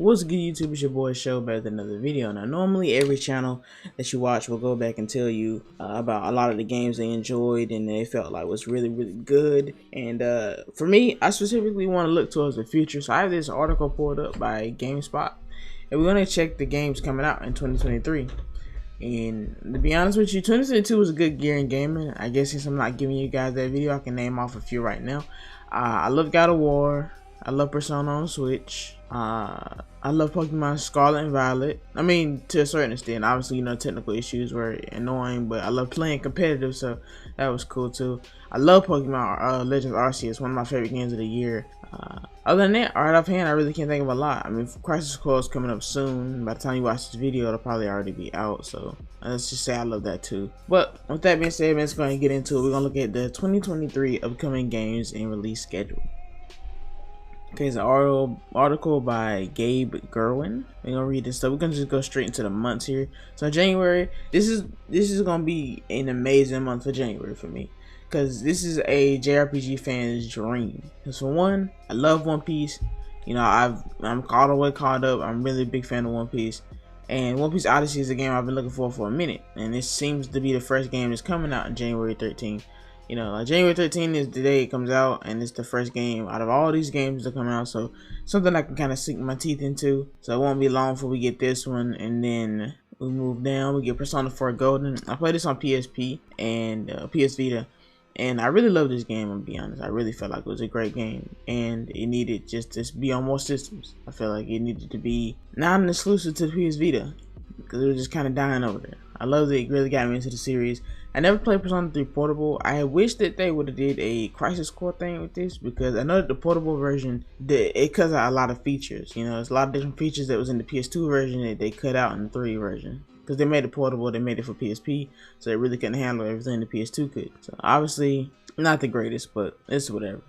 What's good, YouTube? It's your boy Show back with another video. Now, normally every channel that you watch will go back and tell you about a lot of the games they enjoyed and they felt like was really good. And for me, I specifically want to look towards the future. So I have this article pulled up by GameSpot, and we're gonna check the games coming out in 2023. And to be honest with you, 2022 was a good year in gaming. I guess since I'm not giving you guys that video, I can name off a few right now. I love God of War. I love Persona on Switch. I love Pokemon Scarlet and Violet. I mean, to a certain extent. Obviously, you know, technical issues were annoying, but I love playing competitive, so that was cool too. I love Pokemon Legends Arceus, one of my favorite games of the year. Other than that, right offhand, I really can't think of a lot. I mean, Crisis Core is coming up soon. By the time you watch this video, it'll probably already be out, so let's just say I love that too. But with that being said, let's go ahead and get into it. We're gonna look at the 2023 upcoming games and release schedule. Okay, it's an article by Gabe Gerwin. We're gonna read this stuff. We're gonna just go straight into the months here. So January, this is gonna be an amazing month for January for me, because this is a JRPG fan's dream. Because for one, I love One Piece. You know, I'm all the way caught up. I'm really a big fan of One Piece. And One Piece Odyssey is a game I've been looking for a minute. And this seems to be the first game that's coming out on January 13th. You know, January 13th is the day it comes out, and it's the first game out of all these games that come out. So something I can kind of sink my teeth into. So it won't be long before we get this one, and then we move down. We get Persona 4 Golden. I played this on PSP and PS Vita, and I really love this game. I'll be honest. I really felt like it was a great game, and it needed just to be on more systems. I feel like it needed to be not an exclusive to the PS Vita, because it was just kind of dying over there. I love that it really got me into the series. I never played Persona 3 Portable. I wish that they would have did a Crisis Core thing with this, because I know that the portable version, it cuts out a lot of features. You know, there's a lot of different features that was in the PS2 version that they cut out in the 3 version. Because they made it portable, they made it for PSP, so they really couldn't handle everything the PS2 could. So obviously, not the greatest, but it's whatever.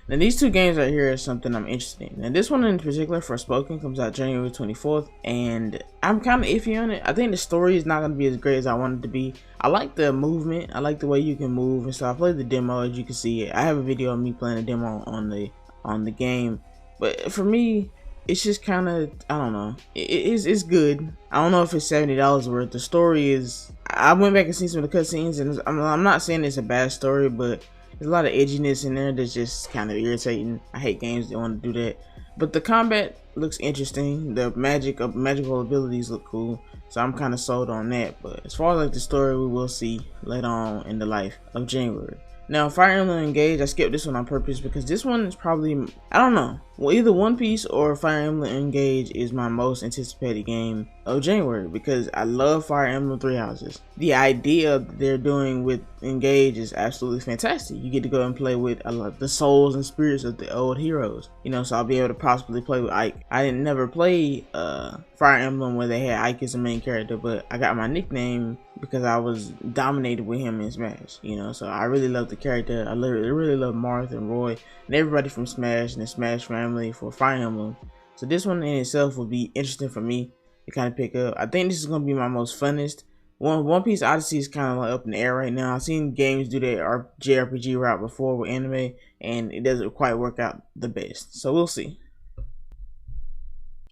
Now these two games right here is something I'm interested in. And this one in particular, Forspoken, comes out January 24th, and I'm kind of iffy on it. I think the story is not going to be as great as I want it to be. I like the movement. I like the way you can move and stuff. I played the demo, as you can see. I have a video of me playing the demo on the game, but for me, it's just kind of, I don't know. It's good. I don't know if it's $70 worth. The story is, I went back and seen some of the cutscenes, and I'm not saying it's a bad story, but there's a lot of edginess in there that's just kind of irritating. I hate games that want to do that. But the combat looks interesting. The magical abilities look cool. So I'm kind of sold on that. But as far as like the story, we will see later on in the life of January. Now, Fire Emblem Engage, I skipped this one on purpose because this one is probably, I don't know, well, either One Piece or Fire Emblem Engage is my most anticipated game of January, because I love Fire Emblem Three Houses. The idea they're doing with Engage is absolutely fantastic. You get to go and play with a lot of the souls and spirits of the old heroes, you know, so I'll be able to possibly play with Ike. I didn't never play Fire Emblem where they had Ike as the main character, but I got my nickname because I was dominated with him in Smash, you know, so I really love the character. I really love Marth and Roy and everybody from Smash and the Smash family for Fire Emblem. So this one in itself will be interesting for me to kind of pick up. I think this is going to be my most funnest. One Piece Odyssey is kind of like up in the air right now. I've seen games do their JRPG route before with anime, and it doesn't quite work out the best. So we'll see.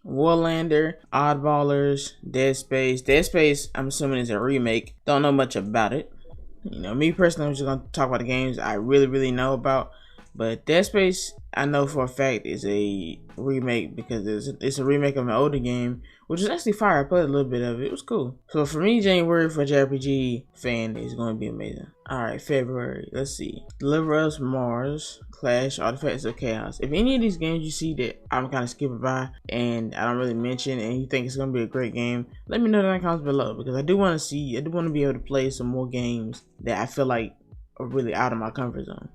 Warlander, Oddballers, Dead Space. Dead Space, I'm assuming, is a remake. Don't know much about it. You know, me personally, I'm just going to talk about the games I really know about. But Dead Space, I know for a fact, is a remake because it's a remake of an older game, which is actually fire. I played a little bit of it. It was cool. So for me, January for a JRPG fan is going to be amazing. Alright, February. Let's see. Deliver Us Mars, Clash, Artifacts of Chaos. If any of these games you see that I'm kind of skipping by and I don't really mention and you think it's going to be a great game, let me know in the comments below, because I do want to be able to play some more games that I feel like are really out of my comfort zone.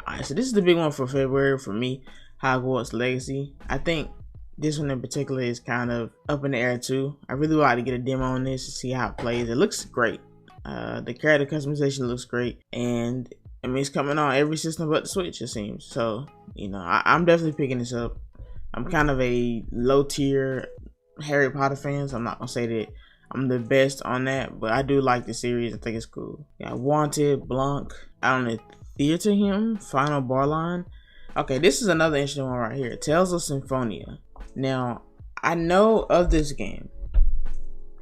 Alright, so this is the big one for February for me, Hogwarts Legacy. I think this one in particular is kind of up in the air too. I really would like to get a demo on this to see how it plays. It looks great. The character customization looks great, and I mean, it's coming on every system but the Switch, it seems. So, you know, I'm definitely picking this up. I'm kind of a low tier Harry Potter fan, so I'm not gonna say that I'm the best on that, but I do like the series. I think it's cool. Yeah, Wanted, Blanc, I don't know, Theater Hymn, Final Bar Line. Okay, this is another interesting one right here. Tales of Symphonia. Now, I know of this game,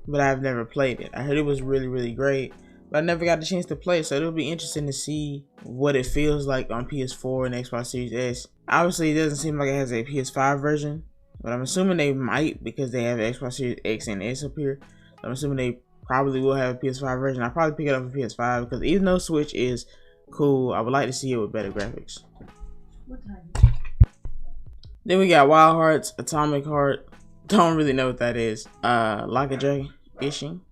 but I've never played it. I heard it was really, really great, but I never got the chance to play it, so it'll be interesting to see what it feels like on PS4 and Xbox Series S. Obviously, it doesn't seem like it has a PS5 version, but I'm assuming they might because they have Xbox Series X and S up here. So I'm assuming they probably will have a PS5 version. I'll probably pick it up for PS5 because even though Switch is cool, I would like to see it with better graphics. What time? Then we got Wild Hearts, Atomic Heart. Don't really know what that is. Like a Dragon Ishin.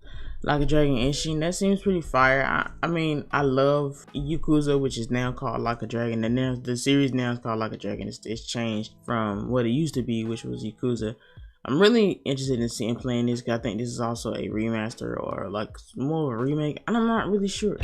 Like a Dragon Ishin. That seems pretty fire. I mean, I love Yakuza, which is now called Like a Dragon. And now the series now is called Like a Dragon. It's changed from what it used to be, which was Yakuza. I'm really interested in seeing playing this because I think this is also a remaster or like more of a remake. And I'm not really sure.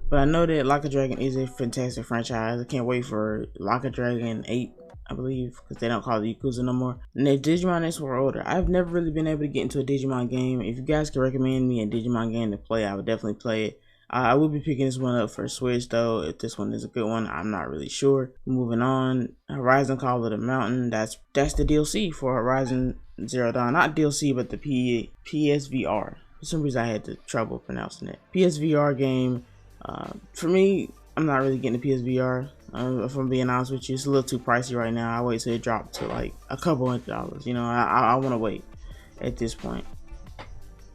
But I know that Like a Dragon is a fantastic franchise. I can't wait for Like a Dragon 8, I believe, because they don't call it Yakuza no more. And if Digimon X were older, I've never really been able to get into a Digimon game. If you guys can recommend me a Digimon game to play, I would definitely play it. I will be picking this one up for Switch though. If this one is a good one, I'm not really sure. Moving on, Horizon Call of the Mountain. That's the DLC for Horizon Zero Dawn. Not DLC, but the PSVR. For some reason, I had trouble pronouncing it. PSVR game. For me, I'm not really getting the PSVR. If I'm being honest with you, it's a little too pricey right now. I wait till it drops to like a couple $100. You know, I want to wait at this point.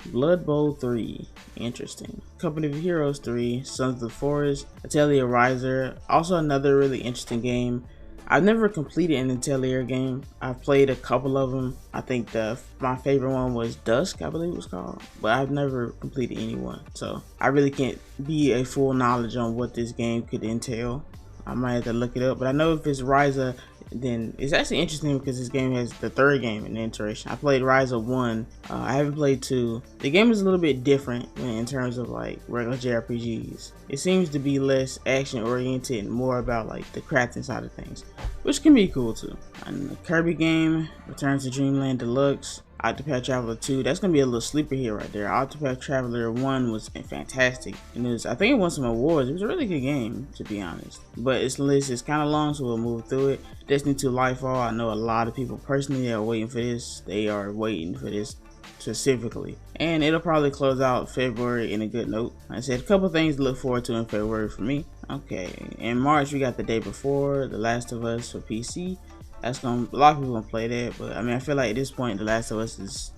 Blood Bowl 3, interesting. Company of Heroes 3, Sons of the Forest, Atelier Riser, also another really interesting game. I've never completed an Atelier game. I've played a couple of them. I think my favorite one was Dusk, I believe it was called, but I've never completed any one. So I really can't be a full knowledge on what this game could entail. I might have to look it up, but I know if it's Riser, then it's actually interesting because this game has the third game in the iteration. I played Riser 1. I haven't played 2. The game is a little bit different in terms of like regular JRPGs. It seems to be less action oriented and more about like the crafting side of things, which can be cool too. And the Kirby game, Return to Dreamland Deluxe, Octopath Traveler 2, that's gonna be a little sleeper here right there. Octopath Traveler 1 was fantastic, and I think it won some awards. It was a really good game, to be honest. But its list is kind of long, so we'll move through it. Destiny 2 Lightfall, I know a lot of people personally are waiting for this. They are waiting for this specifically, and it'll probably close out February in a good note. Like I said, a couple things to look forward to in February for me. Okay, in March we got The Day Before, The Last of Us for PC. That's a lot of people gonna play that, but I mean, I feel like at this point, The Last of Us is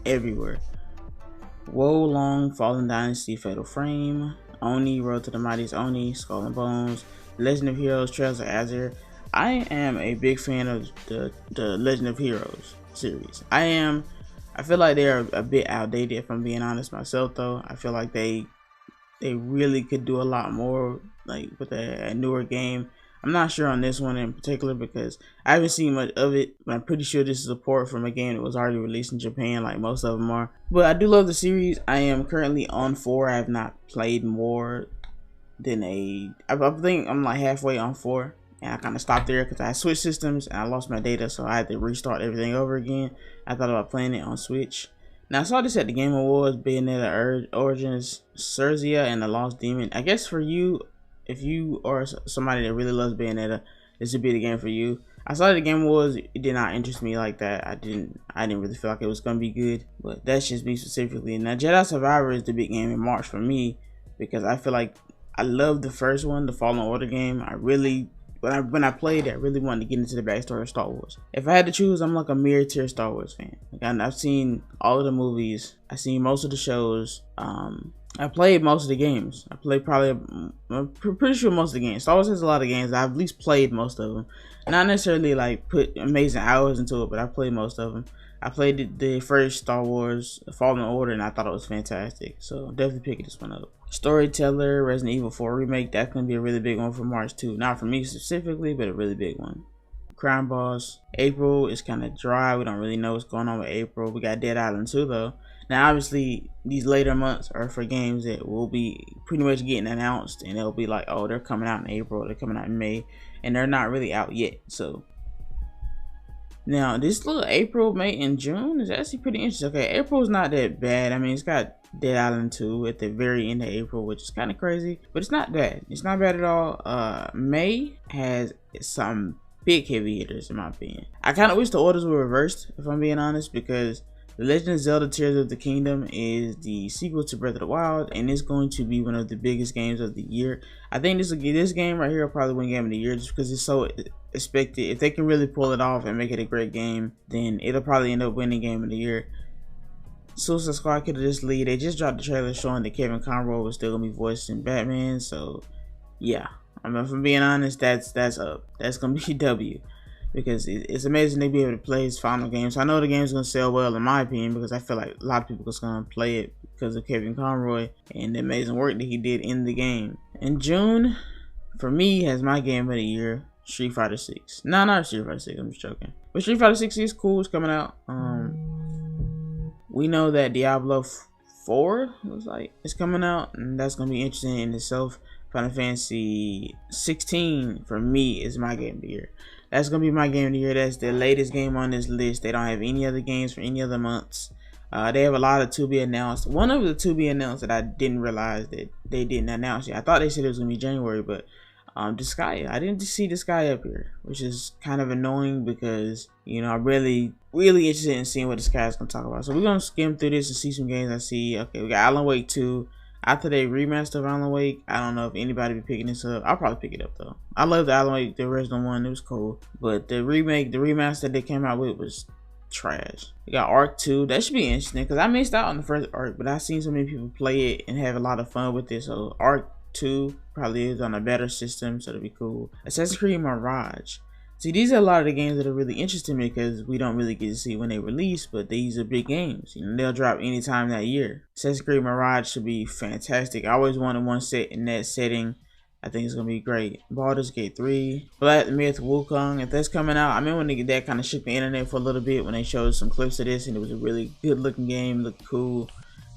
everywhere. Wo Long, Fallen Dynasty, Fatal Frame, Oni, Road to the Mightiest Oni, Skull and Bones, Legend of Heroes, Trails of Azure. I am a big fan of the Legend of Heroes series. I feel like they are a bit outdated, if I'm being honest myself though. I feel like they really could do a lot more like with a newer game. I'm not sure on this one in particular because I haven't seen much of it, but I'm pretty sure this is a port from a game that was already released in Japan, like most of them are. But I do love the series. I am currently on 4. I have not played more than I think I'm like halfway on 4, and I kind of stopped there because I switched systems and I lost my data, so I had to restart everything over again. I thought about playing it on Switch. Now I saw this at the Game Awards, Bayonetta Origins, Cerzia, and the Lost Demon. I guess for you, if you are somebody that really loves Bayonetta, this would be the game for you. I saw the Game Awards, it did not interest me like that. I didn't really feel like it was gonna be good, but that's just me specifically. Now Jedi Survivor is the big game in March for me because I feel like I love the first one, the Fallen Order game. When I played it, I really wanted to get into the backstory of Star Wars. If I had to choose, I'm like a mid-tier Star Wars fan. Like I've seen all of the movies, I've seen most of the shows. I played most of the games. I'm pretty sure most of the games. Star Wars has a lot of games. I've at least played most of them. Not necessarily like put amazing hours into it, but I played most of them. I played the first Star Wars, Fallen Order, and I thought it was fantastic. So definitely picking this one up. Storyteller, Resident Evil 4 Remake. That's going to be a really big one for March too. Not for me specifically, but a really big one. Crime Boss. April is kind of dry. We don't really know what's going on with April. We got Dead Island 2 though. Now obviously these later months are for games that will be pretty much getting announced, and they'll be like, oh, they're coming out in April, they're coming out in May, and they're not really out yet. So now this little April, May, and June is actually pretty interesting. Okay, April's not that bad. I mean, it's got Dead Island 2 at the very end of April, which is kind of crazy, but it's not bad. It's not bad at all. May has some big heavy hitters in my opinion. I kind of wish the orders were reversed, if I'm being honest, because The Legend of Zelda Tears of the Kingdom is the sequel to Breath of the Wild, and it's going to be one of the biggest games of the year. I think this game right here will probably win Game of the Year just because it's so expected. If they can really pull it off and make it a great game, then it'll probably end up winning Game of the Year. Suicide Squad could have just lead. They just dropped the trailer showing that Kevin Conroy was still gonna be voicing Batman, so yeah. I mean, if I'm being honest, that's up. That's gonna be W. Because it's amazing they be able to play his final game. So I know the game's gonna sell well in my opinion, because I feel like a lot of people are gonna play it because of Kevin Conroy and the amazing work that he did in the game. In June, for me, has my game of the year, Street Fighter 6. No, not Street Fighter 6, I'm just joking. But Street Fighter 6 is cool, it's coming out. We know that Diablo 4 looks like it's coming out, and that's gonna be interesting in itself. Final Fantasy 16 for me is my game of the year. That's gonna be my game of the year. That's the latest game on this list. They don't have any other games for any other months. They have a lot of to be announced. One of the to be announced that I didn't realize that they didn't announce yet. I thought they said it was gonna be January, but Disgaea. I didn't see Disgaea up here, which is kind of annoying because, you know, I'm really interested in seeing what Disgaea is gonna talk about. So we're gonna skim through this and see some games I see. Okay, we got Alan Wake 2. After they remaster of Alan Wake, I don't know if anybody be picking this up. I'll probably pick it up though. I love the Alan Wake, the original one, it was cool. But the remake, the remaster they came out with was trash. We got Arc 2. That should be interesting because I missed out on the first Arc, but I've seen so many people play it and have a lot of fun with it. So Arc 2 probably is on a better system, so it'll be cool. Assassin's Creed Mirage. See, these are a lot of the games that are really interesting because we don't really get to see when they release, but these are big games. You know, they'll drop anytime that year. Assassin's Creed Mirage should be fantastic. I always wanted one set in that setting. I think it's gonna be great. Baldur's Gate 3, Black Myth Wukong. If that's coming out, I mean, when that kind of shook the internet for a little bit when they showed some clips of this, and it was a really good looking game, looked cool.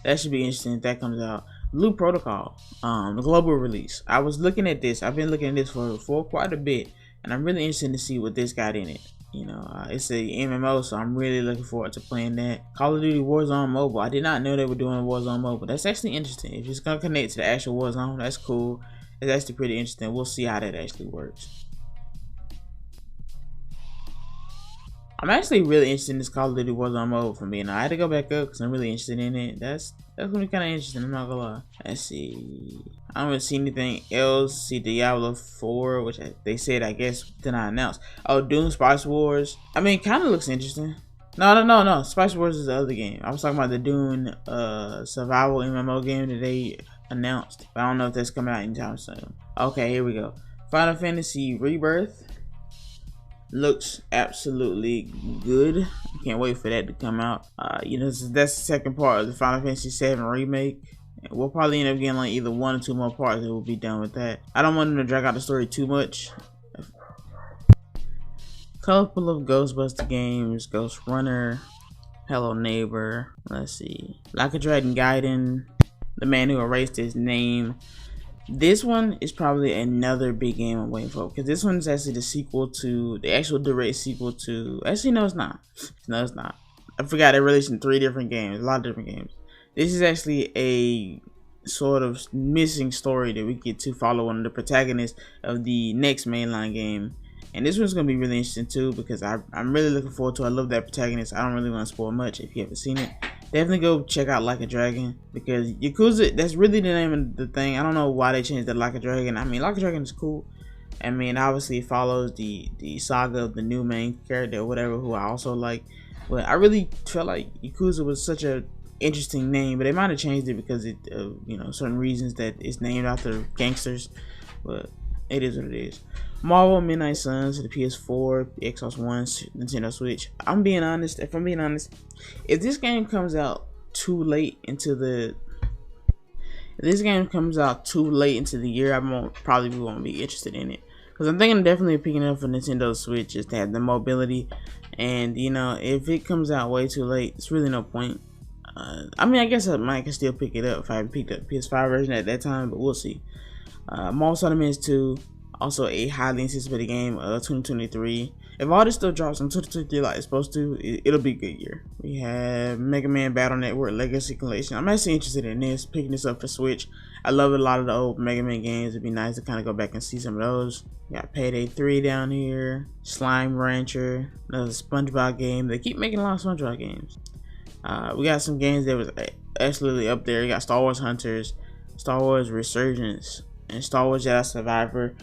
That should be interesting if that comes out. Blue Protocol, the global release. I was looking at this. I've been looking at this for quite a bit. And I'm really interested to see what this got in it. You know, it's a MMO, so I'm really looking forward to playing that. Call of Duty Warzone Mobile. I did not know they were doing Warzone Mobile. That's actually interesting. If it's gonna connect to the actual Warzone, that's cool. It's actually pretty interesting. We'll see how that actually works. I'm actually really interested in this Call of Duty Warzone mode for me, and I had to go back up because I'm really interested in it. That's gonna be kind of interesting. I'm not gonna lie. Let's see. I don't really see anything else. See Diablo 4, which they said I guess did not announce. Oh, Doom Spice Wars. I mean, kind of looks interesting. No. Spice Wars is the other game. I was talking about the Dune survival MMO game that they announced. But I don't know if that's coming out anytime soon. Okay, here we go. Final Fantasy Rebirth. Looks absolutely good. Can't wait for that to come out. You know, that's the second part of the Final Fantasy VII remake. We'll probably end up getting like either 1 or 2 more parts, and we'll be done with that. I don't want them to drag out the story too much. Couple of Ghostbuster games, Ghost Runner, Hello Neighbor. Let's see, Like a Dragon Gaiden, The Man Who Erased His Name. This one is probably another big game I'm waiting for, because this one is actually the sequel to the actual direct sequel to. Actually, no, it's not. No, it's not. I forgot they released in 3 different games, a lot of different games. This is actually a sort of missing story that we get to follow on the protagonist of the next mainline game. And this one's gonna be really interesting too, because I'm really looking forward to it. I love that protagonist. I don't really want to spoil much if you haven't seen it. Definitely go check out Like a Dragon, because Yakuza, that's really the name of the thing. I don't know why they changed it to Like a Dragon. I mean, Like a Dragon is cool. I mean, obviously it follows the saga of the new main character or whatever, who I also like. But I really felt like Yakuza was such a interesting name, but they might have changed it because it you know, certain reasons that it's named after gangsters. But it is what it is. Marvel Midnight Suns, the PS4, the Xbox One, Nintendo Switch. I'm being honest. If I'm being honest, if this game comes out too late into the year, I probably won't be interested in it, because I'm thinking of definitely picking it up for Nintendo Switch just to have the mobility. And you know, if it comes out way too late, it's really no point. I mean, I guess I might still pick it up if I haven't picked up PS5 version at that time, but we'll see. Marvel Spider-Man 2, also a highly anticipated game of 2023. if all this stuff drops in 2023 like it's supposed to, it'll be a good year. We have Mega Man Battle Network Legacy Collection. I'm actually interested in this, picking this up for Switch. I love a lot of the old Mega Man games. It'd be nice to kind of go back and see some of those. We got Payday 3 down here, Slime Rancher, another SpongeBob game. They keep making a lot of SpongeBob games. We got some games that was absolutely up there. We got Star Wars Hunters, Star Wars Resurgence, and Star Wars Jedi Survivor.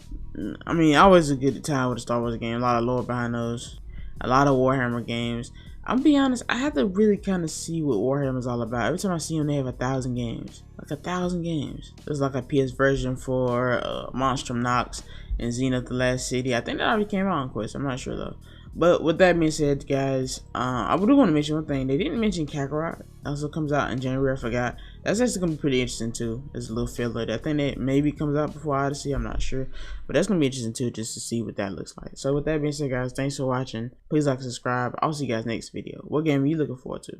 I mean, always a good time with a Star Wars game. A lot of lore behind those. A lot of Warhammer games. I'll be honest, I have to really kind of see what Warhammer's all about. Every time I see them, they have 1,000 games. Like 1,000 games. There's like a PS version for Monstrum Nox and Zenith the Last City. I think that already came out on Quest. I'm not sure though. But with that being said, guys, I do want to mention one thing. They didn't mention Kakarot. Also comes out in January. I forgot. That's actually gonna be pretty interesting too. It's a little filler. I think that maybe comes out before Odyssey. I'm not sure, but that's gonna be interesting too, just to see what that looks like. So with that being said, guys, thanks for watching. Please like and subscribe. I'll see you guys next video. What game are you looking forward to?